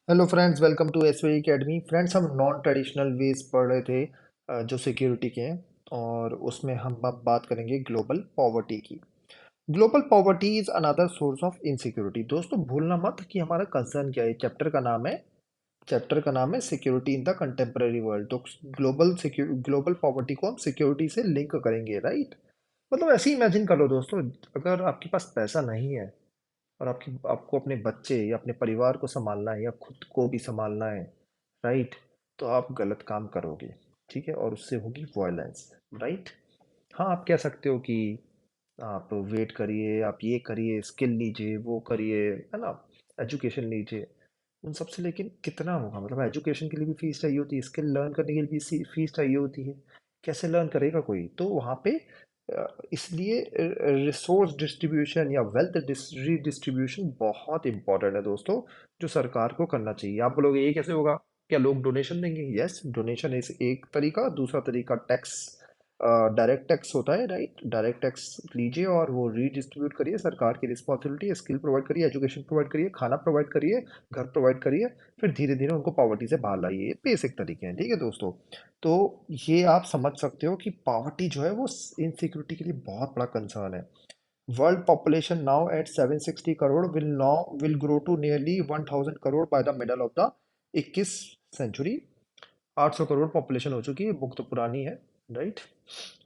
Hello friends, welcome to SVE academy. Friends, हम non traditional ways पढ़ रहे थे जो सिक्योरिटी के हैं। और उसमें हम अब बात करेंगे ग्लोबल पॉवर्टी की। Global poverty is another source of insecurity. दोस्तों, भूलना मत कि हमारा कंसर्न क्या है। चैप्टर का नाम है security in the contemporary world. तो ग्लोबल पॉवर्टी को हम सिक्योरिटी से लिंक करेंगे, राइट। मतलब ऐसे ही इमेजिन कर लो दोस्तों, अगर आपके पास पैसा नहीं है और आपको अपने बच्चे या अपने परिवार को संभालना है या खुद को भी संभालना है, राइट, तो आप गलत काम करोगे, ठीक है, और उससे होगी वायलेंस, राइट। हाँ, आप कह सकते हो कि आप वेट करिए, आप ये करिए, स्किल लीजिए, वो करिए, है ना, एजुकेशन लीजिए, उन सब से। लेकिन कितना होगा? मतलब एजुकेशन के लिए भी फीस चाहिए होती है, स्किल लर्न करने के लिए भी फीस चाहिए होती है। कैसे लर्न करेगा कोई? तो वहाँ पे इसलिए रिसोर्स डिस्ट्रीब्यूशन या वेल्थ रीडिस्ट्रीब्यूशन बहुत इंपॉर्टेंट है दोस्तों, जो सरकार को करना चाहिए। आप बोलोगे ये कैसे होगा? क्या लोग डोनेशन देंगे? यस, डोनेशन इज एक तरीका। दूसरा तरीका टैक्स, डायरेक्ट टैक्स होता है, राइट। डायरेक्ट टैक्स लीजिए और वो रीडिस्ट्रीब्यूट करिए। सरकार की रिस्पॉन्सिबिलिटी है। स्किल प्रोवाइड करिए, एजुकेशन प्रोवाइड करिए, खाना प्रोवाइड करिए, घर प्रोवाइड करिए, फिर धीरे धीरे उनको पॉवर्टी से बाहर लाइए। ये बेसिक तरीके हैं, ठीक है दोस्तों। तो ये आप समझ सकते हो कि पॉवर्टी जो है वो इनसिक्योरिटी के लिए बहुत बड़ा कंसर्न है। World population now at 760 crore will grow to nearly 1000 crore by the middle of the 21 century. 800 crore population हो चुकी है, बुक तो पुरानी है, राइट।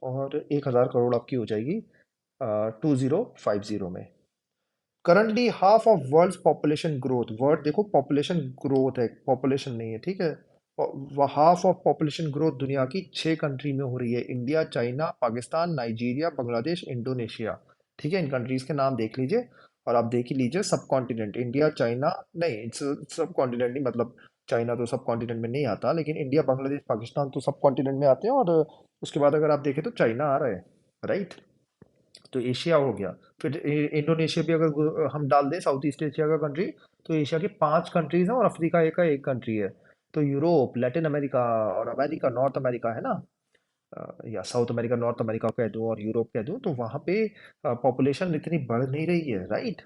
और 1000 करोड़ आपकी हो जाएगी 2050 में। Currently half of world population growth, word देखो, पॉपुलेशन ग्रोथ है, पॉपुलेशन नहीं है, ठीक है। हाफ ऑफ पॉपुलेशन ग्रोथ दुनिया की 6 कंट्री में हो रही है। India, China, Pakistan, Nigeria, Bangladesh, Indonesia, ठीक है। इन कंट्रीज के नाम देख लीजिए। और आप देख ही लीजिए सब कॉन्टिनेंट, इंडिया, चाइना, नहीं, सब कॉन्टिनेंट नहीं, मतलब चाइना तो सब कॉन्टिनेंट में नहीं आता, लेकिन इंडिया, बांग्लादेश, पाकिस्तान तो सब कॉन्टिनेंट में आते हैं। और उसके बाद अगर आप देखें तो चाइना आ रहा है, राइट। तो एशिया हो गया। फिर इंडोनेशिया भी अगर हम डाल दें, साउथ ईस्ट एशिया का कंट्री, तो एशिया के 5 कंट्रीज हैं और अफ्रीका का एक कंट्री है। तो यूरोप, लैटिन अमेरिका और अमेरिका, नॉर्थ अमेरिका है ना, या साउथ अमेरिका, नॉर्थ अमेरिका कह दूं और यूरोप कह दूं, तो वहाँ पे पॉपुलेशन इतनी बढ़ नहीं रही है, राइट।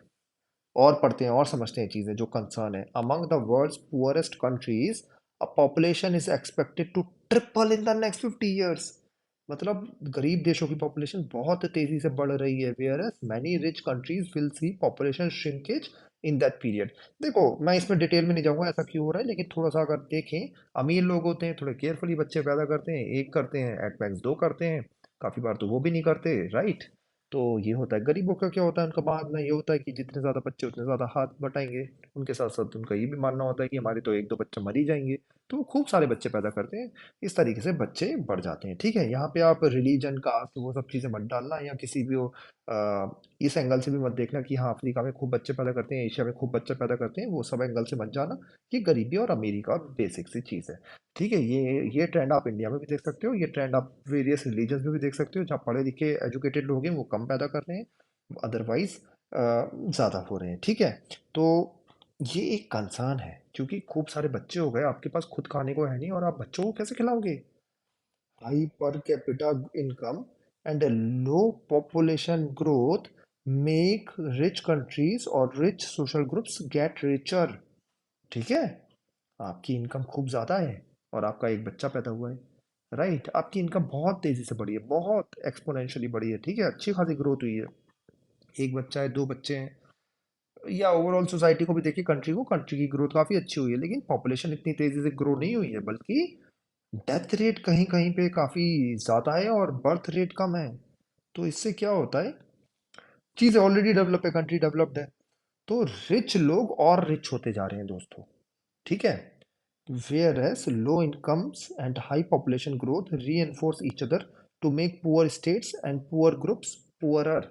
और पढ़ते हैं और समझते हैं चीज़ें जो कंसर्न है। Among the world's poorest countries, a population is expected to triple in the next 50 years। मतलब गरीब देशों की पॉपुलेशन बहुत तेजी से बढ़ रही है, whereas many rich countries will see population shrinkage in that period. देखो, मैं इसमें डिटेल में नहीं जाऊंगा ऐसा क्यों हो रहा है, लेकिन थोड़ा सा अगर देखें, अमीर लोग होते हैं थोड़े केयरफुली बच्चे पैदा करते हैं, एक करते हैं, एट मैक्स दो करते हैं, काफी बार तो वो भी नहीं करते, राइट। तो ये होता है। गरीबों का क्या होता है, उनका मानना ये होता है कि जितने ज़्यादा बच्चे उतने ज़्यादा हाथ बटाएंगे। उनके साथ साथ उनका ये भी मानना होता है कि हमारे तो एक दो बच्चे मर ही जाएंगे, तो वो खूब सारे बच्चे पैदा करते हैं। इस तरीके से बच्चे बढ़ जाते हैं, ठीक है। यहाँ पे आप रिलीजन, कास्ट, वो सब चीज़ें मत डालना, या किसी भी वो इस एंगल से भी मत देखना कि हाँ अफ्रीका में खूब बच्चे पैदा करते हैं, एशिया में खूब बच्चे पैदा करते हैं, वो सब एंगल से मत जाना। ये गरीबी और अमीरी का बेसिक सी चीज़ है, ठीक है। ये ट्रेंड आप इंडिया में भी देख सकते हो, ये ट्रेंड आप वेरियस रिलीजन्स में भी देख सकते हो। जहाँ पढ़े लिखे एजुकेटेड लोग हैं वो कम पैदा कर रहे हैं, अदरवाइज ज़्यादा हो रहे हैं, ठीक है। तो ये एक कंसर्न है, क्योंकि खूब सारे बच्चे हो गए, आपके पास खुद खाने को है नहीं, और आप बच्चों को कैसे खिलाओगे? High per capita income and low population growth make rich countries और rich social groups get richer, ठीक है। आपकी इनकम खूब ज़्यादा है और आपका एक बच्चा पैदा हुआ है, राइट। आपकी इनकम बहुत तेज़ी से बढ़ी है, बहुत एक्सपोनेंशियली बढ़ी है, ठीक है, अच्छी खासी ग्रोथ हुई है। एक बच्चा है, दो बच्चे हैं, या ओवरऑल सोसाइटी को भी देखिए, कंट्री की ग्रोथ काफ़ी अच्छी हुई है। लेकिन पॉपुलेशन इतनी तेज़ी से ग्रो नहीं हुई है, बल्कि डेथ रेट कहीं कहीं पे काफ़ी ज़्यादा है और बर्थ रेट कम है। तो इससे क्या होता है, चीज़ें ऑलरेडी डेवलप है, कंट्री डेवलप्ड है, तो रिच लोग और रिच होते जा रहे हैं दोस्तों, ठीक है। Whereas low incomes and high population growth reinforce each other to make poor states and poor groups poorer।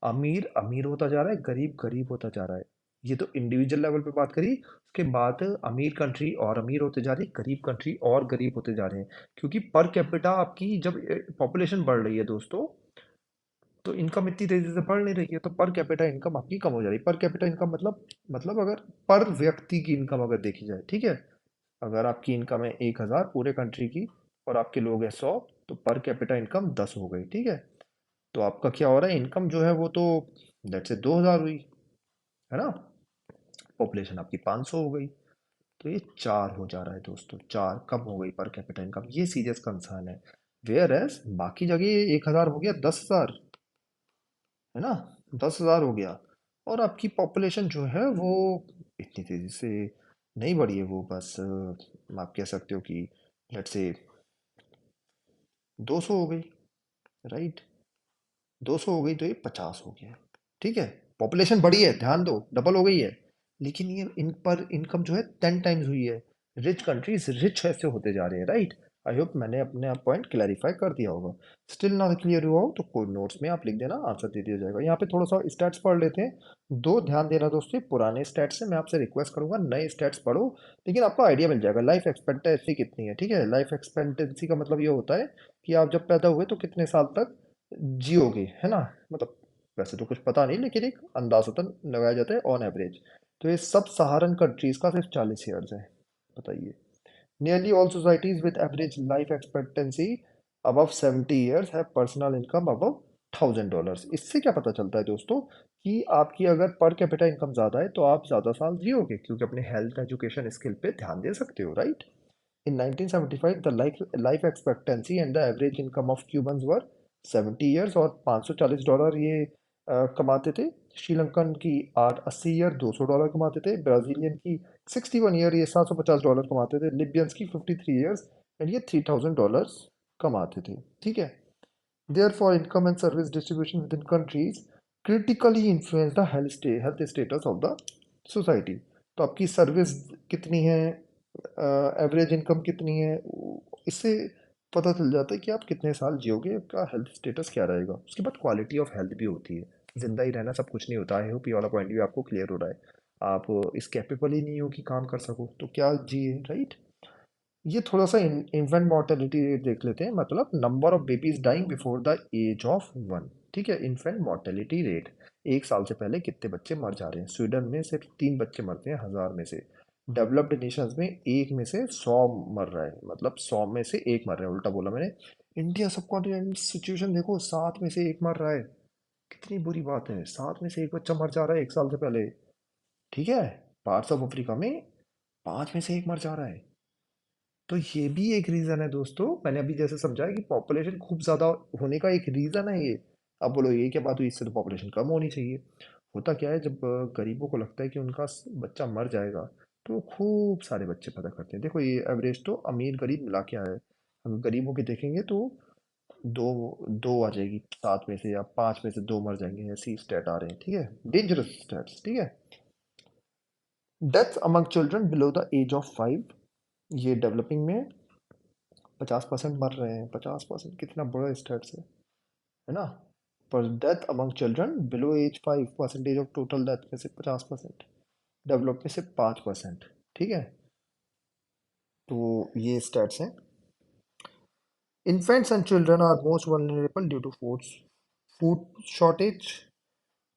अमीर अमीर होता जा रहा है, गरीब गरीब होता जा रहा है। ये तो इंडिविजुअल लेवल पे बात करी। उसके बाद अमीर कंट्री और अमीर होते जा रही है, गरीब कंट्री और गरीब होते जा रहे हैं। क्योंकि पर कैपिटा आपकी जब पॉपुलेशन बढ़ रही है दोस्तों, तो इनकम इतनी तेजी से बढ़ नहीं रही है, तो पर कैपिटा इनकम आपकी कम हो जा रही है। पर कैपिटा इनकम मतलब अगर पर व्यक्ति की इनकम अगर देखी जाए, ठीक है। अगर आपकी इनकम है 1000 पूरे कंट्री की, और आपके लोग हैं 100, तो पर कैपिटा इनकम 10 हो गई, ठीक है। तो आपका क्या हो रहा है, इनकम जो है वो तो लेट्स से 2000 हुई, है ना। पॉपुलेशन आपकी 500 हो गई। तो ये 4 हो जा रहा है दोस्तों, 4 कम हो गई पर कैपिटा इनकम, ये सीरियस कंसर्न है। वेयर एज बाकी जगह 1,000 हो गया, 10,000 है ना, 10,000 हो गया। और आपकी पॉपुलेशन जो है वो इतनी तेजी से नहीं बढ़ी है, वो बस आप कह सकते हो कि लेट्स से 200 हो गई, राइट। 200 हो गई तो ये 50 हो गया, ठीक है। पॉपुलेशन बढ़ी है, ध्यान दो, डबल हो गई है, लेकिन ये इन पर इनकम जो है 10 टाइम्स हुई है। रिच कंट्रीज रिच ऐसे होते जा रहे हैं, राइट। आई होप मैंने अपने आप पॉइंट क्लैरिफाई कर दिया होगा। स्टिल ना क्लियर हुआ हो तो कोई नोट्स में आप लिख देना, आंसर दे दिया जाएगा। यहाँ पे थोड़ा सा स्टैट्स पढ़ लेते हैं। दो ध्यान देना दोस्तों, ये पुराने स्टैट्स से मैं आपसे रिक्वेस्ट करूंगा नए स्टैट्स पढ़ो, लेकिन आपको आइडिया मिल जाएगा लाइफ एक्सपेक्टेंसी कितनी है, ठीक है। लाइफ एक्सपेक्टेंसी का मतलब ये होता है कि आप जब पैदा हुए तो कितने साल तक जियोगे, है ना। मतलब वैसे तो कुछ पता नहीं, लेकिन एक अंदाजतन लगाया जाता है ऑन एवरेज। तो ये सब सहारन कंट्रीज का सिर्फ 40 ईयर्स है, बताइए। Nearly all societies with average life expectancy above 70 years है पर्सनल इनकम अबव $1,000। इससे क्या पता चलता है दोस्तों कि आपकी अगर पर कैपिटा इनकम ज़्यादा है तो आप ज़्यादा साल जियोगे, क्योंकि अपने हेल्थ एजुकेशन स्किल पे ध्यान दे सकते हो, right. In 1975, the life expectancy and the average income of Cubans were 70 years और $540 ये कमाते थे। श्रीलंकन की 80 ईयर $200 कमाते थे। ब्राज़ीलियन की 61 ईयर ये $750 कमाते थे। लिबियंस की 53 ईयर्स एंड ये $3,000 कमाते थे, ठीक है। Therefore, income and service distribution within countries critically influence the health status of the society। तो आपकी सर्विस कितनी है, एवरेज इनकम कितनी है, इससे पता चल जाता है कि आप कितने साल जियोगे, आपका हेल्थ स्टेटस क्या रहेगा। उसके बाद क्वालिटी ऑफ हेल्थ भी होती है। जिंदा ही रहना सब कुछ नहीं होता है। होप ये वाला पॉइंट भी आपको क्लियर हो रहा है। आप इस कैपेबल ही नहीं हो कि काम कर सको तो क्या जिए, राइट। ये थोड़ा सा इन्फेंट मोर्टेलिटी रेट देख लेते हैं, मतलब number of babies dying before the age of 1, ठीक है। इन्फेंट मोर्टेलिटी रेट, 1 साल से पहले कितने बच्चे मर जा रहे हैं। स्वीडन में सिर्फ 3 बच्चे मरते हैं 1,000 में से। डेवलप्ड नेशंस में एक में से 100 मर रहा है, मतलब 100 में से एक मर रहा है, उल्टा बोला मैंने। इंडिया सब कॉन्टिनेंट सिचुएशन देखो, 7 में से एक मर रहा है। कितनी बुरी बात है, 7 में से एक बच्चा मर जा रहा है 1 साल से पहले, ठीक है। पार्ट्स ऑफ अफ्रीका में 5 में से एक मर जा रहा है। तो ये भी एक रीज़न है दोस्तों, मैंने अभी जैसे समझाया कि पॉपुलेशन खूब ज़्यादा होने का एक रीज़न है ये। अब बोलो ये क्या बात हुई, इससे तो पॉपुलेशन कम होनी चाहिए। होता क्या है, जब गरीबों को लगता है कि उनका बच्चा मर जाएगा तो वो खूब सारे बच्चे पैदा करते हैं। देखो ये एवरेज तो अमीर गरीब मिला के आया है। अगर गरीबों की देखेंगे तो दो दो आ जाएगी 7 में से, या 5 में से 2 मर जाएंगे, ऐसी स्टेट आ रहे हैं, ठीक है। डेंजरस स्टेट्स, ठीक है। Death among children below the age of 5, ये डेवलपिंग में 50% मर रहे हैं। 50% कितना बड़ा स्टेट्स है ना। पर death among children below age 5, percentage of total death में से 50%, डेवलप में से 5%, ठीक है। तो ये स्टेट्स हैं। Infants and children are most vulnerable due to food shortage,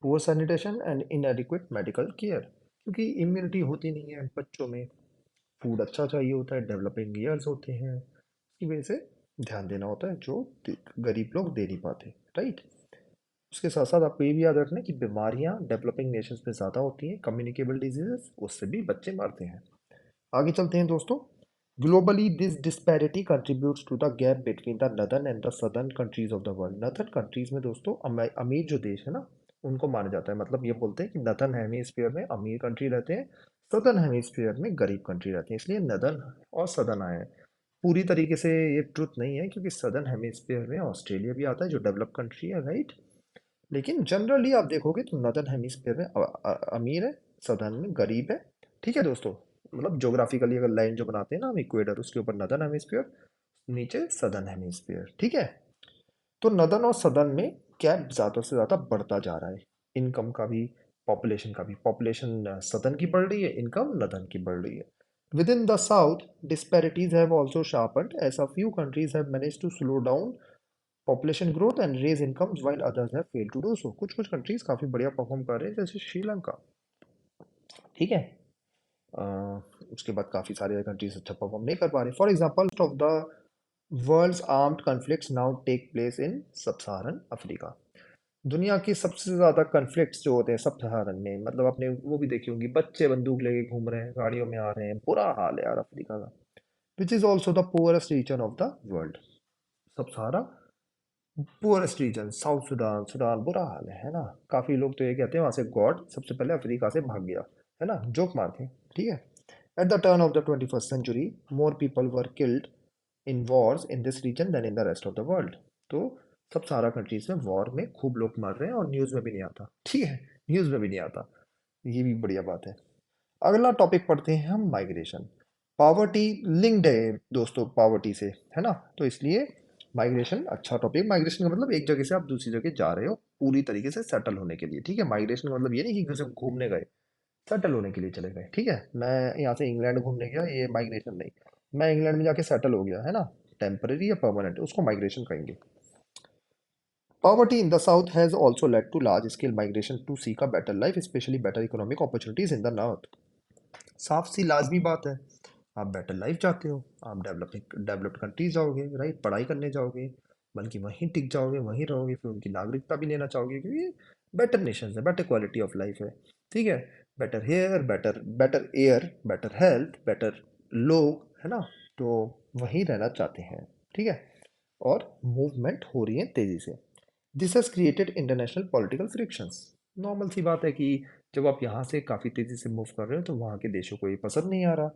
poor sanitation and inadequate medical care, क्योंकि इम्यूनिटी होती नहीं है बच्चों में। फूड अच्छा चाहिए होता है, डेवलपिंग ईयर्स होते हैं, इसकी वजह से ध्यान देना होता है जो गरीब लोग दे नहीं पाते, राइट। उसके साथ साथ आपको ये भी याद रखना है कि बीमारियां डेवलपिंग नेशंस में ज़्यादा होती हैं, कम्युनिकेबल डिजीजेस, उससे भी बच्चे मरते हैं। आगे चलते हैं दोस्तों। Globally this disparity contributes to the gap between the northern and the southern countries of the world. Northern countries में दोस्तों अमीर जो देश है ना, उनको माना जाता है। मतलब ये बोलते हैं कि नदर्न हेमिस्फीयर में अमीर कंट्री रहते हैं, सदर्न हेमिस्फीयर में गरीब कंट्री रहती है, इसलिए नदर्न और सदर्न आए हैं। पूरी तरीके से ये ट्रुथ नहीं है, क्योंकि सदर्न हेमिस्फीयर में ऑस्ट्रेलिया भी आता है जो डेवलप कंट्री है, राइट। लेकिन जनरली आप देखोगे तो नॉर्दर्न हेमिस्फीयर में अमीर है, सदर्न में गरीब है, ठीक है दोस्तों। मतलब ज्योग्राफिकली अगर लाइन जो बनाते हैं ना हम इक्वेटर, उसके ऊपर नॉर्दर्न हेमिस्फीयर, नीचे सदर्न हेमिस्फीयर, ठीक है। तो नॉर्दर्न और सदर्न में गैप ज़्यादा से ज़्यादा बढ़ता जा रहा है, इनकम का भी, पॉपुलेशन का भी। पॉपुलेशन सदर्न की बढ़ रही है, इनकम नॉर्दर्न की बढ़ रही है। Within the South, disparities have also sharpened as a few countries have managed to slow down population growth and raise incomes while others have failed to do so. कुछ कुछ कंट्रीज काफ़ी बढ़िया perform कर रहे हैं, जैसे श्रीलंका, ठीक है। अ, उसके बाद काफ़ी सारे कंट्रीज अच्छा परफॉर्म नहीं कर पा रहे। For example of the world's armed conflicts now take place in sub Saharan Africa. दुनिया की सबसे ज्यादा कन्फ्लिक्ट्स जो होते हैं सब सहारन में, मतलब आपने वो भी देखी होंगी, बच्चे बंदूक लेके घूम रहे हैं, गाड़ियों में आ रहे हैं, बुरा हाल है यार अफ्रीका का। Which is also the poorest region of the world. Sub Sahara poorest region, South Sudan, Sudan बुरा हाल है ना। काफी लोग तो ये कहते हैं वहां से गॉड सबसे पहले अफ्रीका से भाग गया, है ना, जोक मारते हैं, ठीक है। At the turn off the 21st century, more people were killed in wars in this region than in the rest of the world। तो सब सारा कंट्रीज में वॉर में खूब लोग मर रहे हैं और न्यूज में भी नहीं आता, ठीक है, न्यूज में भी नहीं आता। ये भी बढ़िया बात है। अगला टॉपिक पढ़ते हैं हम, माइग्रेशन। पावर्टी लिंक्ड है दोस्तों पावर्टी से, है ना, तो इसलिए माइग्रेशन अच्छा टॉपिक। माइग्रेशन का मतलब एक जगह से आप दूसरी जगह जा रहे हो पूरी तरीके से सेटल होने के लिए, ठीक है। माइग्रेशन का मतलब ये नहीं कि सिर्फ घूमने गए, सेटल होने के लिए चले गए, ठीक है। मैं यहाँ से इंग्लैंड घूमने गया, ये माइग्रेशन नहीं। मैं इंग्लैंड में जाके सेटल हो गया, है ना, टेम्पररी या परमानेंट, उसको माइग्रेशन कहेंगे। Poverty in the south has also led to large scale migration to seek a better life, especially better economic opportunities in the north। साफ सी लाजमी बात है, आप बेटर लाइफ चाहते हो, आप डेवलप्ड कंट्रीज जाओगे, राइट, पढ़ाई करने जाओगे, बल्कि वहीं टिक जाओगे, वहीं रहोगे, फिर उनकी नागरिकता भी लेना चाहोगे, क्योंकि बेटर नेशन है, बेटर क्वालिटी ऑफ लाइफ है, ठीक है। Better hair, better better air, better health, better लोग, है ना, तो वहीं रहना चाहते हैं, ठीक है। और मूवमेंट हो रही है तेजी से। This has created international political frictions. Normal सी बात है कि जब आप यहाँ से काफ़ी तेज़ी से मूव कर रहे हो तो वहाँ के देशों को ये पसंद नहीं आ रहा।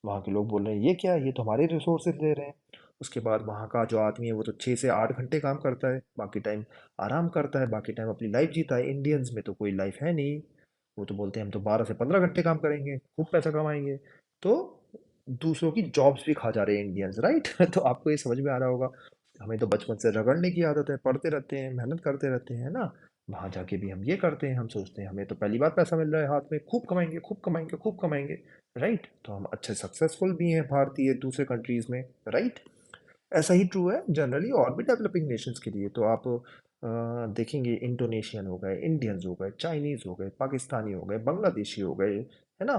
वहाँ के लोग बोल रहे हैं ये क्या है, ये तो हमारे रिसोर्सेज ले रहे हैं। उसके बाद वहाँ का जो आदमी है वो तो 6 से 8 घंटे काम करता है, बाकी टाइम आराम करता है, बाकी टाइम अपनी लाइफ जीता है। इंडियंस में तो कोई लाइफ है नहीं। वो तो बोलते हैं हम तो 12 से 15 घंटे काम करेंगे, खूब पैसा कमाएंगे। तो दूसरों की जॉब्स भी खा जा रहे हैं इंडियंस, राइट। तो आपको ये समझ में आ रहा होगा। हमें तो बचपन से रगड़ने की आदत है, पढ़ते रहते हैं, मेहनत करते रहते हैं, है ना। वहाँ जाके भी हम ये करते हैं, हम सोचते हैं हमें तो पहली बार पैसा मिल रहा है हाथ में, खूब कमाएंगे, खूब कमाएंगे, खूब कमाएंगे, राइट। तो हम अच्छे सक्सेसफुल भी हैं भारतीय दूसरे कंट्रीज में, राइट। ऐसा ही ट्रू है जनरली और भी डेवलपिंग नेशंस के लिए। तो आप देखेंगे इंडोनेशियन हो गए, इंडियंस हो गए, चाइनीज हो गए, पाकिस्तानी हो गए, बांग्लादेशी हो गए, है ना,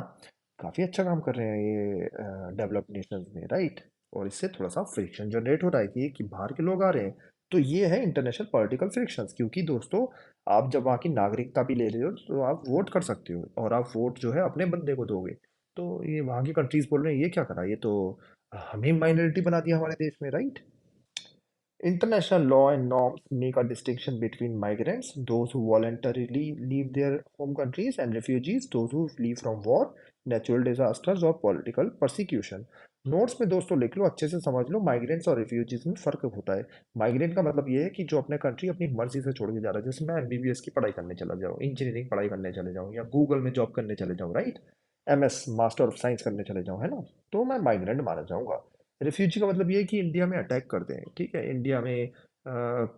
काफ़ी अच्छा काम कर रहे हैं ये डेवलप्ड नेशंस में, राइट। और इससे थोड़ा सा फ्रिक्शन जनरेट हो रहा है कि बाहर के लोग आ रहे हैं। तो ये है इंटरनेशनल पॉलिटिकल फ्रिक्शंस, क्योंकि दोस्तों आप जब वहाँ की नागरिकता भी ले रहे हो तो आप वोट कर सकते हो, और आप वोट जो है अपने बंदे को दोगे। तो ये वहाँ की कंट्रीज बोल रहे हैं ये क्या करा, ये तो हमें माइनॉरिटी बना दिया हमारे देश में, right. International law and norms make a distinction between migrants, those who voluntarily leave their home countries, and refugees, those who flee from war, natural disasters और political persecution। नोट्स में दोस्तों लिख लो, अच्छे से समझ लो, माइग्रेंट्स और रिफ्यूजीज में फ़र्क होता है। माइग्रेंट का मतलब ये है कि जो अपने कंट्री अपनी मर्जी से छोड़ के जा रहा है। जैसे मैं एमबीबीएस की पढ़ाई करने चला जाऊँ, इंजीनियरिंग पढ़ाई करने चले जाऊँ, या गूगल में जॉब करने चले जाऊँ, right, MS master of science करने चले जाऊँ, है ना, तो मैं माइग्रेंट माना जाऊँगा। रिफ्यूजी का मतलब ये है कि इंडिया में अटैक कर दें, ठीक है, इंडिया में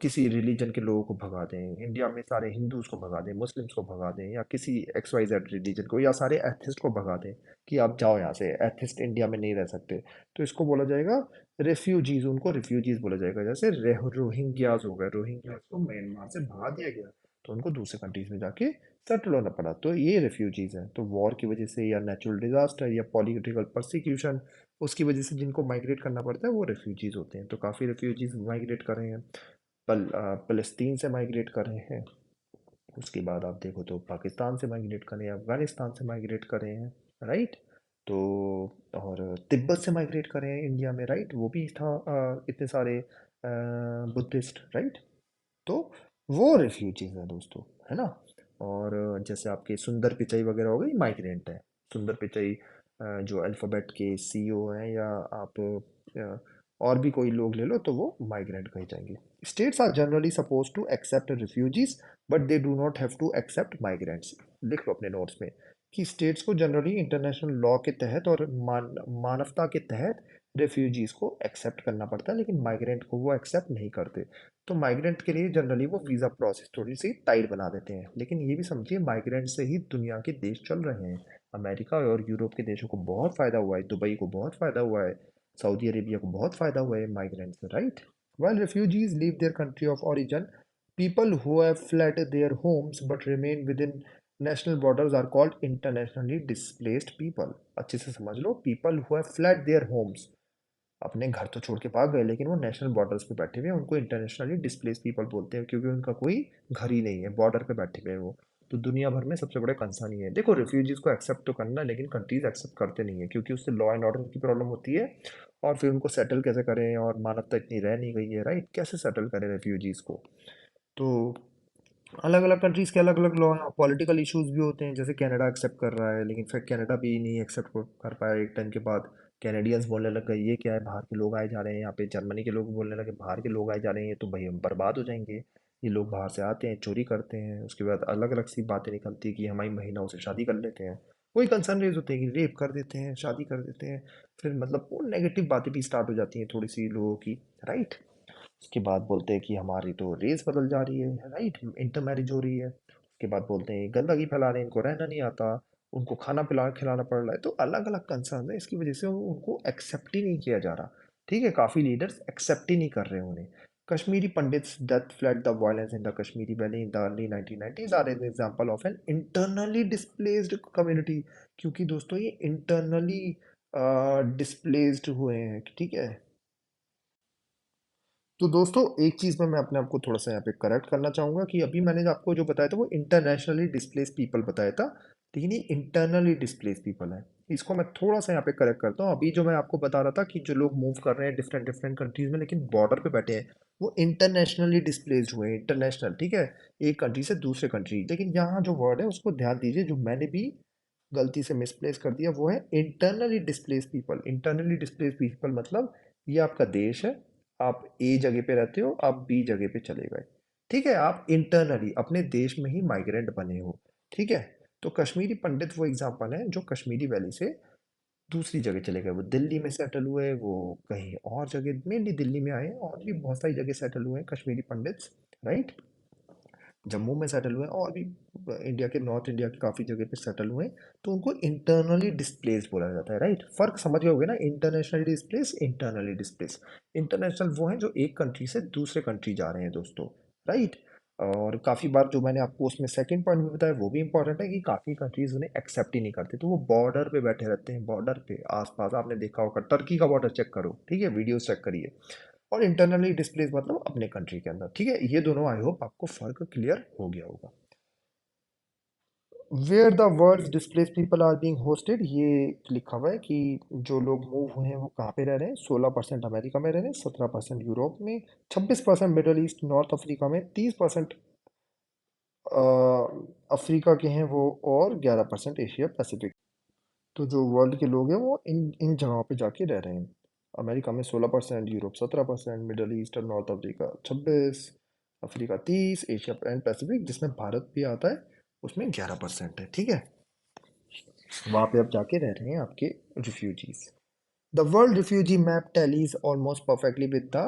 किसी रिलीजन के लोगों को भगा दें, इंडिया में सारे हिंदूज को भगा दें, मुस्लिम्स को भगा दें, या किसी एक्स वाई जेड रिलीजन को, या सारे एथिस्ट को भगा दें कि आप जाओ यहाँ से, एथिस्ट इंडिया में नहीं रह सकते। तो इसको बोला जाएगा रेफ्यूजीज, उनको रिफ्यूजीज बोला जाएगा। जैसे रोहिंग्याज हो गए, रोहिंग्याज को म्यांमार से भगा दिया गया, तो उनको दूसरे कंट्रीज में जाके सेटल होना पड़ा, तो ये रेफ्यूजीज हैं। तो वॉर की वजह से या नेचुरल डिजास्टर या पॉलिटिकल परसिक्यूशन, उसकी वजह से जिनको माइग्रेट करना पड़ता है वो रेफ्यूजीज होते हैं। तो काफ़ी रेफ्यूजीज माइग्रेट कर रहे हैं, फ़लस्तीन से माइग्रेट कर रहे हैं। उसके बाद आप देखो तो पाकिस्तान से माइग्रेट कर रहे हैं, अफ़गानिस्तान से माइग्रेट कर रहे हैं, राइट। तो और तिब्बत से माइग्रेट कर रहे हैं इंडिया में, राइट, वो भी था इतने सारे बुद्धिस्ट, राइट। तो वो रेफ्यूजीज हैं दोस्तों, है ना। और जैसे आपके सुंदर पिचाई वगैरह हो गई, माइग्रेंट है। सुंदर पिचाई जो अल्फ़ाबेट के सीईओ हैं, या आप और भी कोई लोग ले लो, तो वो माइग्रेंट कहे जाएंगे। States are generally suppose to accept refugees, but they do not have to accept migrants. लिख लो अपने नोट्स में कि स्टेट्स को जनरली इंटरनेशनल लॉ के तहत और मानवता के तहत रेफ्यूजीज को एक्सेप्ट करना पड़ता है, लेकिन माइग्रेंट को वो एक्सेप्ट नहीं करते। तो माइग्रेंट के लिए जनरली वो वीज़ा प्रोसेस थोड़ी सी टाइट बना देते हैं। लेकिन ये भी समझिए माइग्रेंट से ही दुनिया के देश चल रहे हैं। अमेरिका और यूरोप के देशों को बहुत फ़ायदा हुआ है, दुबई को बहुत फ़ायदा हुआ है, सऊदी अरेबिया को बहुत फ़ायदा हुआ है माइग्रेंट से, right. While refugees leave their country of origin, people who have fled their homes but remain within national borders are called internationally displaced people। अच्छे से समझ लो, people who have fled their homes, अपने घर तो छोड़ के भाग गए, लेकिन वो नेशनल बॉर्डर्स पे बैठे हुए हैं, उनको इंटरनेशनली डिस्प्लेस पीपल बोलते हैं, क्योंकि उनका कोई घर ही नहीं है, बॉर्डर पे बैठे हुए हैं वो। तो दुनिया भर में सबसे बड़े कंसर्न ही है। देखो, रिफ्यूजीज को एक्सेप्ट तो करना है, लेकिन कंट्रीज एक्सेप्ट करते नहीं है, क्योंकि उससे लॉ एंड ऑर्डर की प्रॉब्लम होती है। और फिर उनको सेटल कैसे करें, और मानवता इतनी रह नहीं गई है, राइट? कैसे सेटल करें रेफ्यूजीज को? तो अलग अलग कंट्रीज के अलग अलग लॉ हैं, पॉलिटिकल इश्यूज भी होते हैं। जैसे कनाडा एक्सेप्ट कर रहा है, लेकिन फिर कनाडा भी नहीं एक्सेप्ट कर पाया एक टाइम के बाद। कैनेडियंस बोलने लग गए ये क्या है, बाहर के लोग आए जा रहे हैं यहाँ पे। जर्मनी के लोग बोलने लगे बाहर के लोग आए जा रहे हैं, ये तो भाई हम बर्बाद हो जाएंगे। ये लोग बाहर से आते हैं, चोरी करते हैं। उसके बाद अलग अलग सी बातें निकलती है कि हमारी महिलाओं से शादी कर लेते हैं। वही कंसर्न रेज होते हैं कि रेप कर देते हैं, शादी कर देते हैं। फिर मतलब वो नेगेटिव बातें भी स्टार्ट हो जाती हैं थोड़ी सी लोगों की, राइट? उसके बाद बोलते हैं कि हमारी तो रेस बदल जा रही है, राइट? इंटर मैरिज हो रही है। उसके बाद बोलते हैं गंदगी फैला रहे हैं, इनको रहना नहीं आता, उनको खाना पिला खिलाना पड़ रहा है। तो अलग अलग कंसर्न है, इसकी वजह से उनको एक्सेप्ट ही नहीं किया जा रहा। ठीक है, काफ़ी लीडर्स एक्सेप्ट ही नहीं कर रहे उन्हें। Kashmiri Pandits that fled the violence in the Kashmiri valley in the early 1990s are an example of an internally displaced community. क्योंकि दोस्तों ये इंटरनली डिस्प्लेस्ड हुए हैं, ठीक है। तो दोस्तों एक चीज़ में मैं अपने आप को थोड़ा सा यहाँ पे करेक्ट करना चाहूँगा कि अभी मैंने आपको जो बताया था वो इंटरनेशनली डिस्प्लेस पीपल बताया था, लेकिन ये इंटरनली डिस्प्लेस पीपल है। इसको मैं थोड़ा सा यहाँ पे करेक्ट करता हूँ। अभी जो मैं आपको बता रहा था कि जो लोग मूव कर रहे हैं डिफरेंट डिफरेंट कंट्रीज में, लेकिन बॉर्डर पे बैठे हैं, वो इंटरनेशनली डिस्प्लेस्ड हुए हैं। इंटरनेशनल, ठीक है, एक कंट्री से दूसरे कंट्री। लेकिन यहाँ जो वर्ड है उसको ध्यान दीजिए, जो मैंने भी गलती से मिसप्लेस कर दिया, वो है internally displace people. Internally displace people मतलब ये आपका देश है, आप ए जगह पे रहते हो, आप बी जगह पे चले गए, ठीक है, आप इंटरनली अपने देश में ही माइग्रेंट बने हो, ठीक है। तो कश्मीरी पंडित वो एग्जाम्पल है जो कश्मीरी वैली से दूसरी जगह चले गए। वो दिल्ली में सेटल हुए, वो कहीं और जगह, मेनली दिल्ली में आए, और भी बहुत सारी जगह सेटल हुए हैं कश्मीरी पंडित्स, राइट? जम्मू में सेटल हुए हैं, और भी इंडिया के, नॉर्थ इंडिया की काफ़ी जगह पे सेटल हुए हैं। तो उनको इंटरनली डिस्प्लेस बोला जाता है, राइट? फर्क समझ गए होगे ना, internationally displace, internally displace. International वो हैं जो एक कंट्री से दूसरे कंट्री जा रहे हैं दोस्तों, राइट? और काफ़ी बार जो मैंने आपको उसमें सेकंड पॉइंट भी बताया वो भी इंपॉर्टेंट है कि काफ़ी कंट्रीज उन्हें एक्सेप्ट ही नहीं करते, तो वो बॉर्डर पे बैठे रहते हैं, बॉर्डर पे आसपास। आपने देखा होगा टर्की का बॉर्डर चेक करो, ठीक है, वीडियो चेक करिए। और इंटरनली डिस्प्लेस मतलब अपने कंट्री के अंदर, ठीक है। ये दोनों आई होप आपको फर्क क्लियर हो गया होगा। Where the world displace people are being hosted, ये लिखा हुआ है कि जो लोग मूव हुए हैं वो कहाँ पे रह रहे हैं। 16% अमेरिका में रह रहे हैं, 17% यूरोप में, 26% मिडल ईस्ट नॉर्थ अफ्रीका में, 30% अफ्रीका के हैं वो, और 11% एशिया पैसिफिक। तो जो वर्ल्ड के लोग हैं वो इन इन जगहों पे जाके रह रहे हैं। अमेरिका में 16%, यूरोप 17%, मिडल ईस्ट और north Africa 26, Africa 30, Asia and Pacific जिसमें भारत भी आता है उसमें 11% है, ठीक है। वहाँ पे अब जाके रह रहे हैं आपके refugees. The world refugee map tallies almost perfectly with the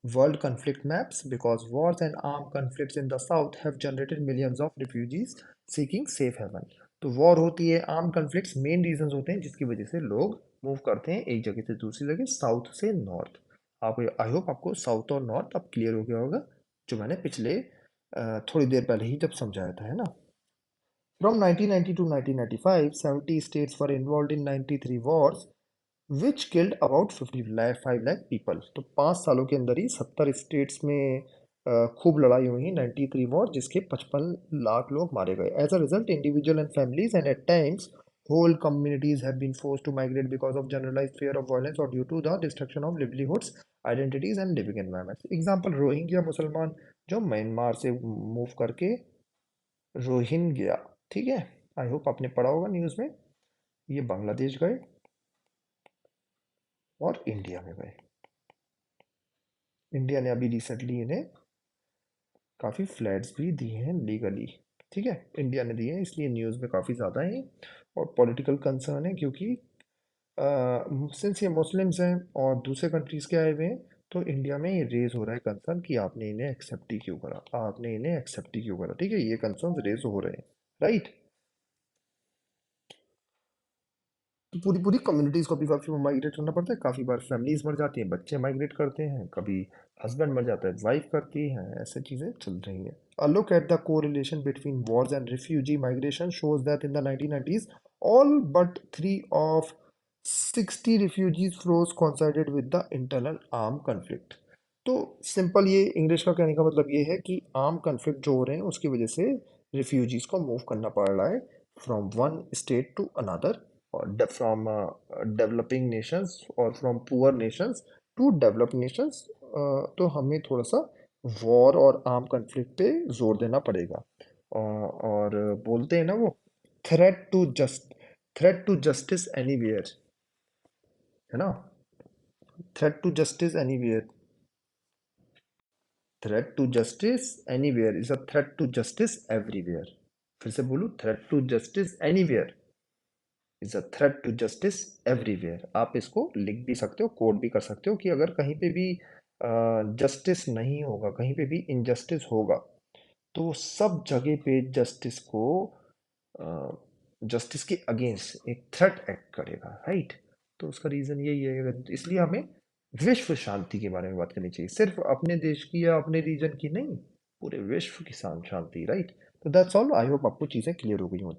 world conflict maps because wars and armed conflicts in the south have generated millions of refugees seeking safe haven. तो वॉर होती है, आर्म कन्फ्लिक्ट्स मेन रीजंस होते हैं जिसकी वजह से लोग move करते हैं एक जगह से दूसरी जगह, साउथ से नॉर्थ। आप, आई होप आपको साउथ और नॉर्थ अब क्लियर हो गया होगा, जो मैंने पिछले थोड़ी देर पहले ही जब समझाया था, है ना। From 1990 to 1995, 70 states were involved in 93 wars which killed about 5 lakh people. तो 5 सालों के अंदर ही 70 स्टेट्स में खूब लड़ाई हुई, 93 वॉर, जिसके 55 लाख लोग मारे गए। As a result individual and families and at times whole communities have been forced to migrate because of generalized fear of violence or due to the destruction of livelihoods, identities and living environments. Example Rohingya मुसलमान जो Myanmar से move करके Rohingya, ठीक है, I hope आपने पढ़ा होगा news में, ये बांग्लादेश गए और इंडिया में गए। इंडिया ने अभी रिसेंटली इन्हें काफ़ी फ्लैट्स भी दिए हैं लीगली, ठीक है, इंडिया ने दिए हैं, इसलिए न्यूज़ में काफ़ी ज़्यादा है। और पॉलिटिकल कंसर्न है क्योंकि सिंस ये मुस्लिम्स हैं और दूसरे कंट्रीज़ के आए हुए हैं, तो इंडिया में ये रेज हो रहा है कंसर्न कि आपने इन्हें एक्सेप्ट ही क्यों करा, आपने इन्हें एक्सेप्ट ही क्यों करा, ठीक है, ये कंसर्न रेज हो रहे हैं, राइट। तो पूरी पूरी कम्युनिटीज़ को भी काफ़ी माइग्रेट करना पड़ता है, काफ़ी बार फैमिलीज मर जाती हैं, बच्चे माइग्रेट करते हैं, कभी हस्बैंड मर जाता है, वाइफ करती है, ऐसे चीज़ें चल रही हैं। A look at the correlation between wars and refugee migration shows that in the 1990s, all but three of 60 refugees froze coincided with the internal armed conflict। तो सिंपल ये इंग्लिश का कहने का मतलब ये है कि आर्म कन्फ्लिक्ट जो हो रहे हैं उसकी वजह से रिफ्यूजीज को मूव करना पड़ रहा है from one state to another, और फ्रॉम डेवलपिंग नेशंस और from poor nations to developed nations. तो हमें थोड़ा सा वॉर और आर्म कन्फ्लिक्ट पे जोर देना पड़ेगा। और बोलते हैं ना वो, threat to just threat to justice anywhere, है ना। Threat to justice anywhere, threat to justice anywhere is a threat to justice everywhere. फिर से बोलूं, threat to justice anywhere is a threat to justice everywhere. आप इसको लिख भी सकते हो, कोड भी कर सकते हो कि अगर कहीं पे भी जस्टिस नहीं होगा, कहीं पे भी इनजस्टिस होगा, तो सब जगह पे जस्टिस को जस्टिस के अगेंस्ट एक थ्रेट एक्ट करेगा, राइट। तो उसका रीजन यही है, इसलिए हमें विश्व शांति के बारे में बात करनी चाहिए, सिर्फ अपने देश की या अपने रीजन की नहीं, पूरे विश्व की शांति, राइट। तो दैट्स ऑल, आई होप आपको चीज़ें क्लियर हो गई हो।